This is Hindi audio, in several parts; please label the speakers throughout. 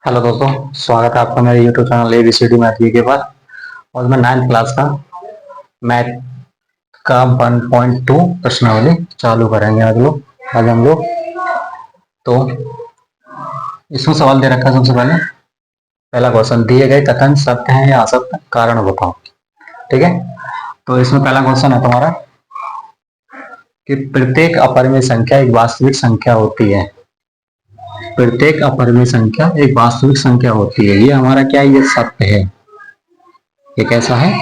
Speaker 1: हेलो दोस्तों, स्वागत है आपका मेरे यूट्यूब चैनल एबीसीडी मैथ के पास। और मैं 9th क्लास का मैथ का 1.2 प्रश्नावली चालू करेंगे आज हम लोग। तो इसमें सवाल दे रखा है। सबसे पहले पहला क्वेश्चन, दिए गए कथन सत्य है या असत्य, कारण बताओ। ठीक है, तो इसमें पहला क्वेश्चन है तुम्हारा कि प्रत्येक अपरिमेय संख्या एक वास्तविक संख्या होती है। प्रत्येक अपरिमेय संख्या एक वास्तविक संख्या होती है। ये हमारा क्या है? ये सत्य है। ये कैसा है?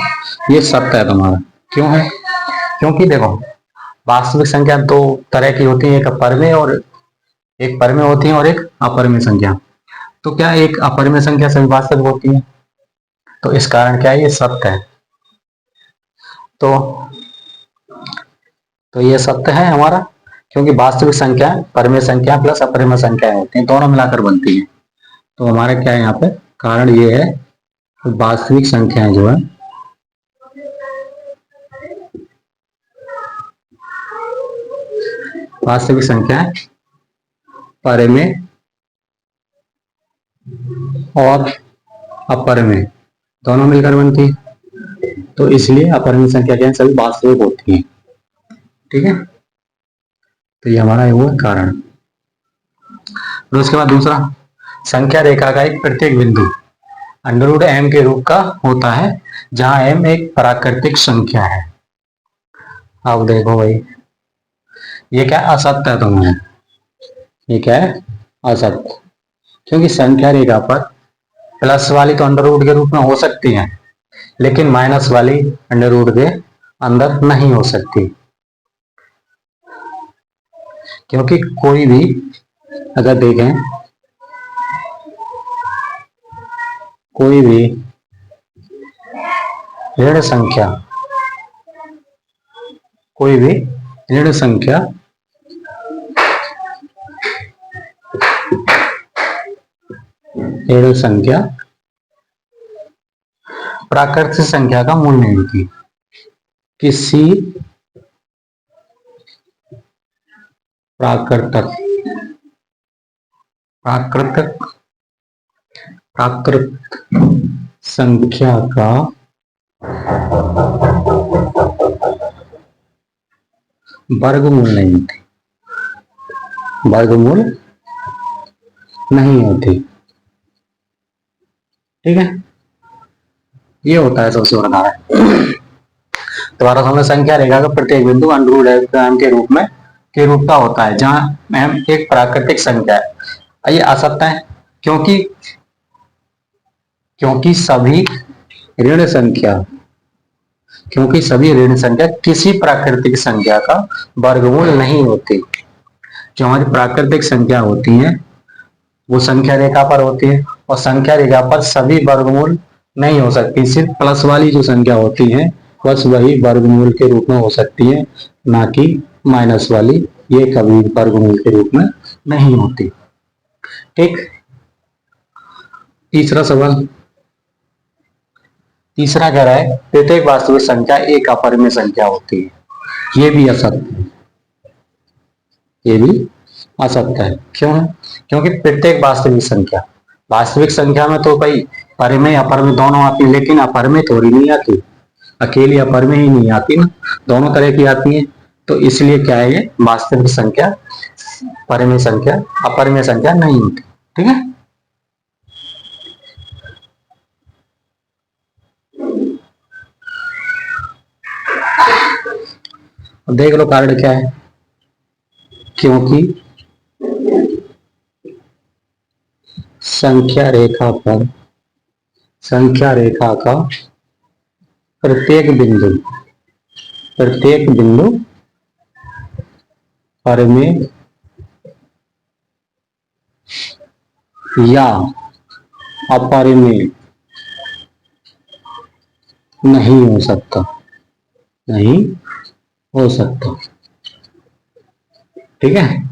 Speaker 1: ये सत्य है तुम्हारा। क्यों है? क्योंकि देखो, वास्तविक संख्या दो तरह की होती है, एक अपरिमेय और एक परिमेय होती है और एक अपरिमेय संख्या। तो क्या एक अपरिमेय संख्या सभी वास्तविक होती है? तो इस कारण क्या है? ये सत्य है। तो ये सत्य है हमारा, क्योंकि वास्तविक संख्या परिमेय संख्या प्लस अपरिमेय संख्या होती है, दोनों मिलाकर बनती है। तो हमारा क्या है यहाँ पे? कारण ये है, वास्तविक संख्याएं जो है वास्तविक संख्याएं परिमेय और अपरिमेय दोनों मिलकर बनती है। तो इसलिए अपरिमेय संख्या क्या है? सभी वास्तविक होती है। ठीक है, तो ये हमारा हुआ कारण। और उसके बाद दूसरा, संख्या रेखा का एक प्रत्येक बिंदु अंडर एम के रूप का होता है, जहां एम एक प्राकृतिक संख्या है। अब देखो भाई, ये क्या असत्य है तुम्हें? ये क्या है? असत्य। क्योंकि संख्या रेखा पर प्लस वाली तो अंडर रूट के रूप में हो सकती है, लेकिन माइनस वाली अंडर रूट के अंदर नहीं हो सकती। क्योंकि कोई भी अगर देखें, कोई भी ऋण संख्या, कोई भी ऋण संख्या ऋण संख्या प्राकृतिक संख्या का मूल नहीं होती। किसी प्राकृतिक प्राकृतिक प्राकृतिक संख्या का वर्गमूल नहीं होती। वर्गमूल नहीं होती। ठीक है, ये होता है सबसे बड़ा कारण। तुम्हारा सामने संख्या रेखा का प्रत्येक बिंदु अंडर एम के रूप में रूप का होता है, जहां एम एक प्राकृतिक संख्या है। ये असत्य है, क्योंकि क्योंकि सभी ऋण संख्या क्योंकि सभी ऋण संख्या किसी प्राकृतिक संख्या का वर्गमूल नहीं होती। जो हमारी प्राकृतिक संख्या होती है वो संख्या रेखा पर होती है, और संख्या रेखा पर सभी वर्गमूल नहीं हो सकती। सिर्फ प्लस वाली जो संख्या होती है बस वही वर्गमूल के रूप में हो सकती है, ना कि माइनस वाली। ये कभी वर्गमूल के रूप में नहीं होती। ठीक, तीसरा सवाल, तीसरा कह रहा है प्रत्येक वास्तविक संख्या एक अपरिमेय संख्या होती है। ये भी असत्य है। ये भी असत्य है। क्यों है? क्योंकि प्रत्येक वास्तविक संख्या में तो भाई परिमेय अपरिमेय दोनों आती है, लेकिन अपरिमेय थोड़ी नहीं आती, अकेली अपरिमेय ही नहीं आती ना, दोनों तरह की आती है। तो इसलिए क्या है? ये वास्तविक संख्या परिमेय संख्या अपरिमेय संख्या नहीं होती। ठीक है, अब देख लो कारण क्या है। क्योंकि संख्या रेखा पर संख्या रेखा का प्रत्येक बिंदु परिमेय या अपरिमेय नहीं हो सकता। नहीं हो सकता। ठीक है,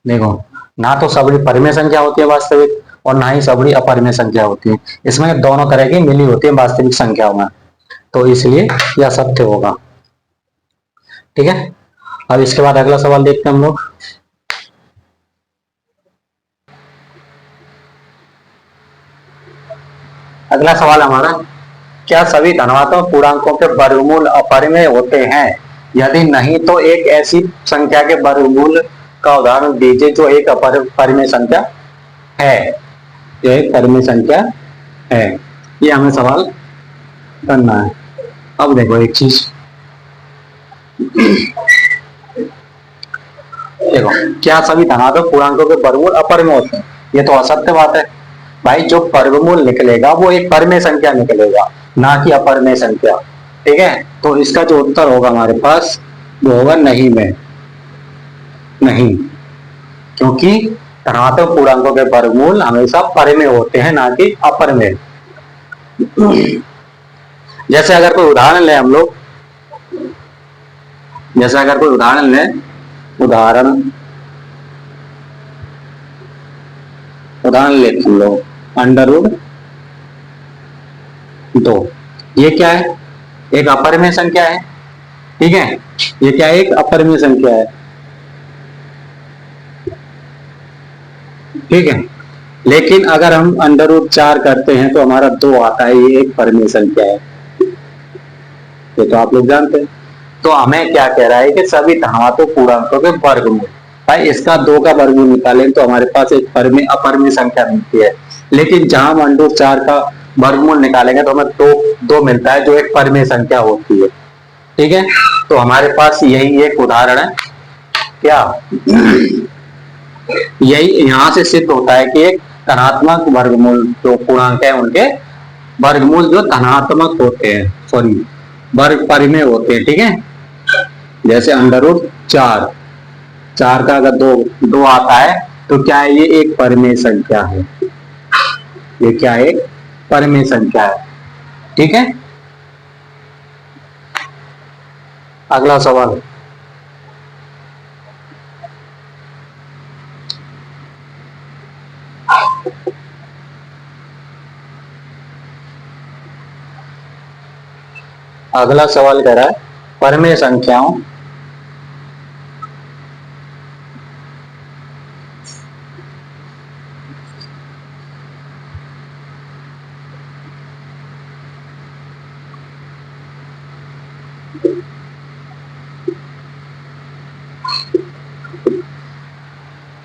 Speaker 1: देखो, ना तो सबड़ी परिमेय संख्या होती है वास्तविक, और ना ही सबड़ी अपरिमेय संख्या होती है। इसमें दोनों तरह की मिली होती है वास्तविक संख्याओं में। तो इसलिए यह सत्य होगा। ठीक है, अब इसके बाद अगला सवाल देखते हैं हम लोग। अगला सवाल हमारा, क्या सभी धनात्मक पूर्णांकों के वर्गमूल अपरिमेय होते हैं? यदि नहीं तो एक ऐसी संख्या के वर्गमूल का उदाहरण दीजिए जो एक अपरिमेय संख्या है। जो एक परिमेय संख्या है, ये हमें सवाल करना है। अब देखो एक चीज, देखो क्या सभी धनात्मक पूर्णांकों के वर्गमूल अपरिमेय होते हैं? ये तो असत्य बात है भाई। जो वर्गमूल निकलेगा वो एक परिमेय संख्या निकलेगा, ना कि अपरिमेय संख्या। ठीक है, तो इसका जो उत्तर होगा हमारे पास वो होगा नहीं में, नहीं, क्योंकि धनात्मक पूर्णांकों के वर्गमूल हमेशा परिमेय होते हैं, ना कि अपरिमेय। जैसे अगर कोई उदाहरण ले हम लोग, जैसे अगर कोई उदाहरण ले, उदाहरण लेते हम लोग √2। ये क्या है? एक अपरिमेय संख्या है। ठीक है, ये क्या है? एक अपरिमेय संख्या है। ठीक है, लेकिन अगर हम √4 करते हैं तो हमारा 2 आता है, ये एक परिमेय संख्या है। ये तो आप लोग जानते हैं। तो हमें क्या कह रहा है कि सभी धनात्मक पूर्णांकों के वर्गमूल, भाई इसका 2 का वर्गमूल निकालें तो हमारे पास एक परिमेय अपरिमेय संख्या मिलती है। लेकिन जहां हम √4 का वर्गमूल निकालेंगे तो हमें 2 मिलता है जो एक परिमेय संख्या होती है। ठीक है, तो हमारे पास यही एक उदाहरण है। क्या यही यहां से सिद्ध होता है कि एक धनात्मक वर्गमूल जो पूर्णांक है उनके वर्गमूल जो धनात्मक होते हैं, सॉरी वर्ग परिमेय होते हैं। ठीक है, जैसे √4 का अगर 2 आता है तो क्या है? ये एक परिमेय संख्या है। ये क्या है? एक परिमेय संख्या है। ठीक है, अगला सवाल, अगला सवाल कह रहा है परिमेय संख्याओं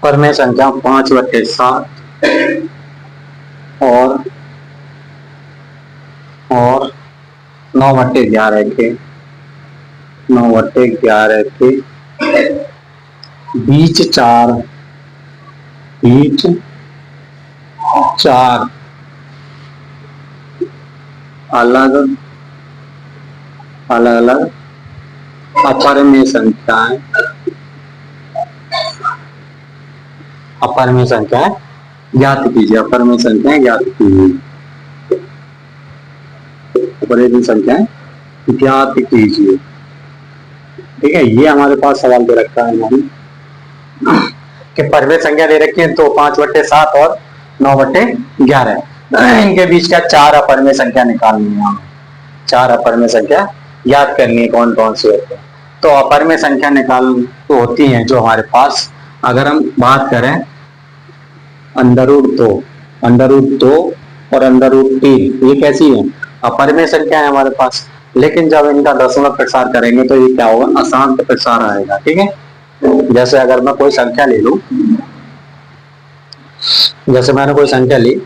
Speaker 1: परिमेय संख्या 5/7 और 9/11 के बीच चार अलग अलग अपरिमेय संख्याएं ज्ञात कीजिए। अपरिमेय संख्याएं ज्ञात कीजिए। अपरिमेय संख्याएं ज्ञात कीजिए। ठीक है, ये हमारे पास सवाल दे रखा है हमारी कि परिमेय संख्या दे रखी है तो 5/7 और 9/11, इनके बीच का 4 अपरिमेय संख्या निकालनी है हमें। 4 अपरिमेय संख्या याद करनी है कौन कौन सी होती है। तो अपरिमेय संख्या निकाल तो होती है जो हमारे पास, अगर हम बात करें √2 और √3, ये कैसी है? अपरिमेय संख्या है हमारे पास। लेकिन जब इनका दशमलव प्रसार करेंगे तो ये क्या होगा? अशांत प्रसार आएगा। ठीक है, जैसे अगर मैं कोई संख्या ले लूं, जैसे मैंने कोई संख्या ली,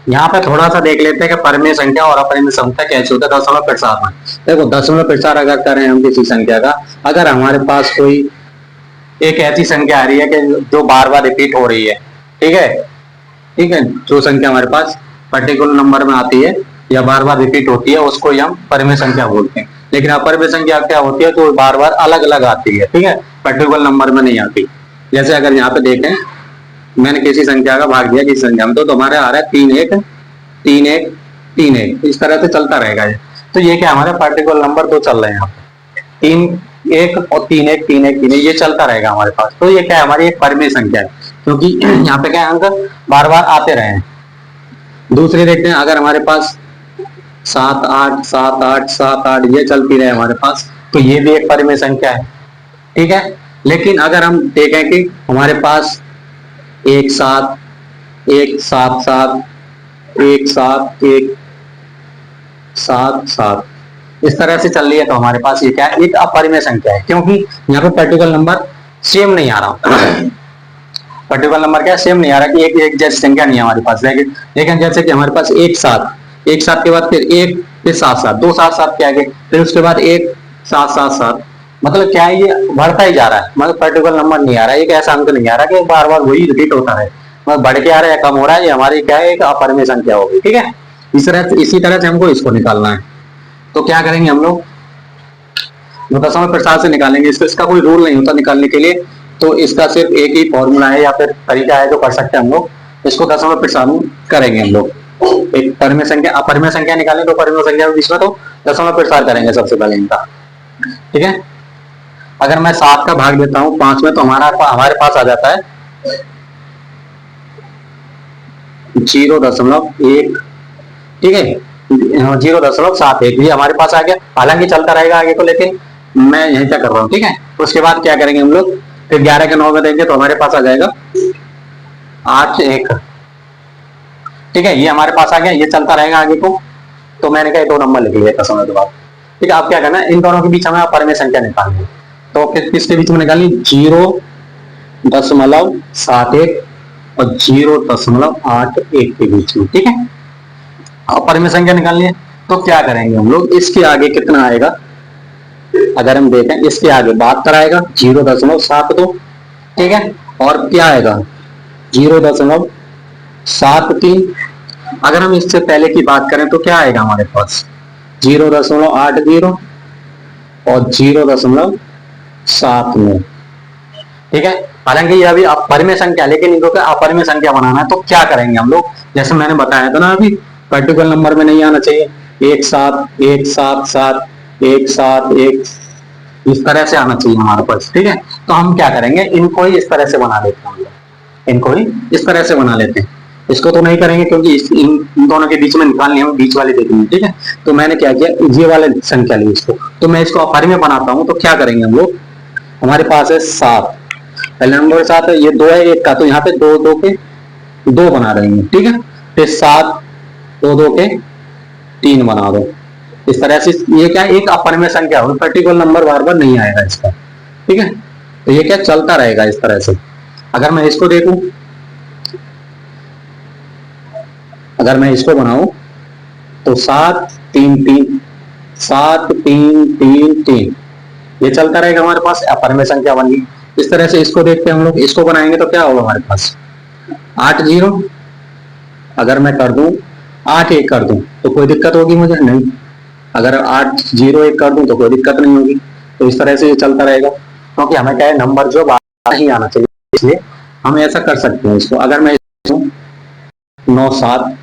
Speaker 1: यहाँ पे थोड़ा सा देख लेते हैं कि परिमेय संख्या और अपरिमेय संख्या कैसे होता है दशमलव प्रसार में। देखो दशमलव प्रसार अगर करें हम किसी संख्या का, अगर हमारे पास कोई एक ऐसी संख्या आ रही है कि जो बार बार रिपीट हो रही है, ठीक है, जो संख्या हमारे पास पर्टिकुलर नंबर में आती है या बार बार रिपीट होती है उसको हम परिमेय संख्या बोलते हैं। लेकिन अपरिमेय संख्या क्या होती है? तो बार बार अलग अलग आती है। ठीक है, पर्टिकुलर नंबर में नहीं आती। जैसे अगर यहाँ पे देखें, मैंने किसी संख्या का भाग दिया किसी संख्या में, तो हमारे आ रहा है 3 1 3 1 3 1, इस तरह से चलता रहेगा ये। तो ये क्या हमारे पार्टिकुलर नंबर तो चल रहे हैं यहाँ पे 3 1 और 3 1 3 1 3 1, ये चलता रहेगा हमारे पास। तो ये क्या है? हमारी एक परिमेय संख्या है, क्योंकि यहाँ पे क्या अंक बार बार आते रहे हैं। दूसरे देखते हैं, अगर हमारे पास 7 8 7 8 7 8 ये चलती रहे हमारे पास, तो ये भी एक परिमेय संख्या है। ठीक है, लेकिन अगर हम देखें कि हमारे पास 1 7 1 7 7 1 7 1 7 7 इस तरह से चल रही है, तो हमारे पास ये क्या है, एक अपरिमेय संख्या है, क्योंकि यहाँ पे पर्टिकुलर नंबर सेम नहीं आ रहा। पर्टिकुलर नंबर क्या सेम नहीं आ रहा कि एक जैसी संख्या नहीं है हमारे पास। लेकिन जैसे कि हमारे पास 1 7 के बाद फिर 1 फिर 7 7 2 7 7 के आगे फिर उसके बाद 1 7 7 7, मतलब क्या है, ये बढ़ता ही जा रहा है, मतलब पर्टिकुलर नंबर नहीं आ रहा है, एक ऐसा अंक नहीं आ रहा कि बार बार वही रिपीट होता है, मतलब बढ़ के आ रहा है या कम हो रहा है, ये हमारी क्या है, एक अपरिमेय संख्या होगी। ठीक है, इसी तरह से हमको इसको निकालना है। तो क्या करेंगे हम लोग, दशमलव प्रसाद से निकालेंगे इसको, इसका कोई रूल नहीं होता निकालने के लिए, तो इसका सिर्फ एक ही फॉर्मूला है या फिर तरीका है जो कर सकते हैं हम लोग, इसको दशमलव प्रसाद में करेंगे हम लोग। एक परिमेय संख्या अपरिमेय संख्या निकालें, तो परिमेय संख्या के बीच में तो दशमलव प्रसाद करेंगे सबसे पहले इनका। ठीक है, अगर मैं 7 का भाग देता हूं 5 में, तो हमारे पास आ जाता है 0.1। ठीक है, 0.71 ये हमारे पास आ गया, हालांकि चलता रहेगा आगे को, लेकिन मैं यहीं तक कर रहा हूँ। ठीक है, उसके बाद क्या करेंगे हम लोग, फिर 11 के 9 में देंगे तो हमारे पास आ जाएगा 8 1। ठीक है, ये हमारे पास आ गया, ये चलता रहेगा आगे को, तो मैंने कहा 2 नंबर लिख लिया दशमलव के बाद। ठीक है, अब क्या करना है, इन दोनों के बीच हमें अपरिमेय संख्या निकालनी है, तो किसके बीच में निकालनी, 0.71 और 0.81 के बीच में। ठीक है, अपरिमेय संख्या निकालनी है, तो क्या करेंगे हम लोग, इसके आगे कितना आएगा, अगर हम देखें इसके आगे 72 आएगा, 0.72। ठीक है, और क्या आएगा 0.73। अगर हम इससे पहले की बात करें तो क्या आएगा हमारे पास 0.80 और 0.79। ठीक है, हालांकि ये अभी अपरिमेय संख्या, लेकिन इनको अपरिमेय संख्या बनाना है, तो क्या करेंगे हम लोग, जैसे मैंने बताया था ना अभी, पर्टिकुलर नंबर में नहीं आना चाहिए, 1 7 1 7 7 1 7 1 इस तरह से आना चाहिए हमारे पास। ठीक है, तो हम क्या करेंगे, इनको ही इस तरह से बना लेते हैं, इनको ही इस तरह से बना लेते हैं। इसको तो नहीं करेंगे क्योंकि इन दोनों के बीच में निकालनी है, बीच वाले देखेंगे। ठीक है, तो मैंने क्या किया, ये वाले संख्या ली इसको, तो मैं इसको अपरिमेय बनाता हूं, तो क्या करेंगे हम लोग, हमारे पास है 7, पहले नंबर 7 है, ये 2 है 1 का, तो यहाँ पे 2 2 के 2 बना देंगे। ठीक है, फिर 7 2 2 के 3 बना दो, इस तरह से ये क्या एक अपरिमेय संख्या होगी, पर्टिकुलर नंबर बार बार नहीं आएगा इसका। ठीक है, तो ये क्या चलता रहेगा इस तरह से। अगर मैं इसको देखूं, अगर मैं इसको बनाऊं तो 7 3 3 7 3 3 3 ये चलता रहेगा हमारे पास, अपरिमेय संख्या बन गई। इस तरह से इसको देखते हैं हम लोग, इसको बनाएंगे तो क्या होगा हमारे पास 8 0, अगर मैं कर दूं 8 1 कर दूं तो कोई दिक्कत होगी मुझे नहीं, अगर 8 0 1 कर दूं तो कोई दिक्कत नहीं होगी। तो इस तरह से ये चलता रहेगा, क्योंकि हमें क्या है, नंबर जो बाहर ही आना चाहिए, इसलिए हम ऐसा कर सकते हैं इसको। अगर मैं 9 7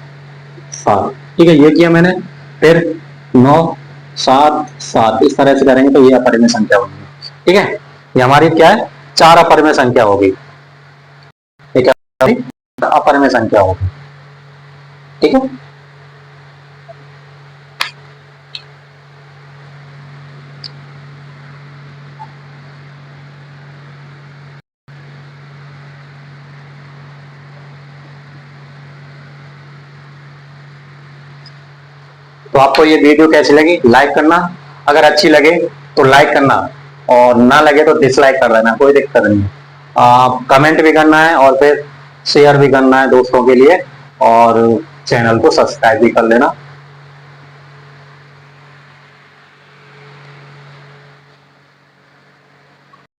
Speaker 1: 7, ठीक है, ये किया मैंने, फिर 9 7 7 इस तरह से करेंगे तो ये अपरिमेय संख्या होगी। ठीक है, ये हमारी क्या है, 4 अपरिमेय संख्या होगी, एक अपरिमेय संख्या होगी। ठीक है, तो आपको ये वीडियो कैसी लगी, लाइक करना, अगर अच्छी लगे तो लाइक करना, और ना लगे तो डिसलाइक कर देना, कोई दिक्कत नहीं है। कमेंट भी करना है और फिर शेयर भी करना है दोस्तों के लिए, और चैनल को सब्सक्राइब भी कर लेना।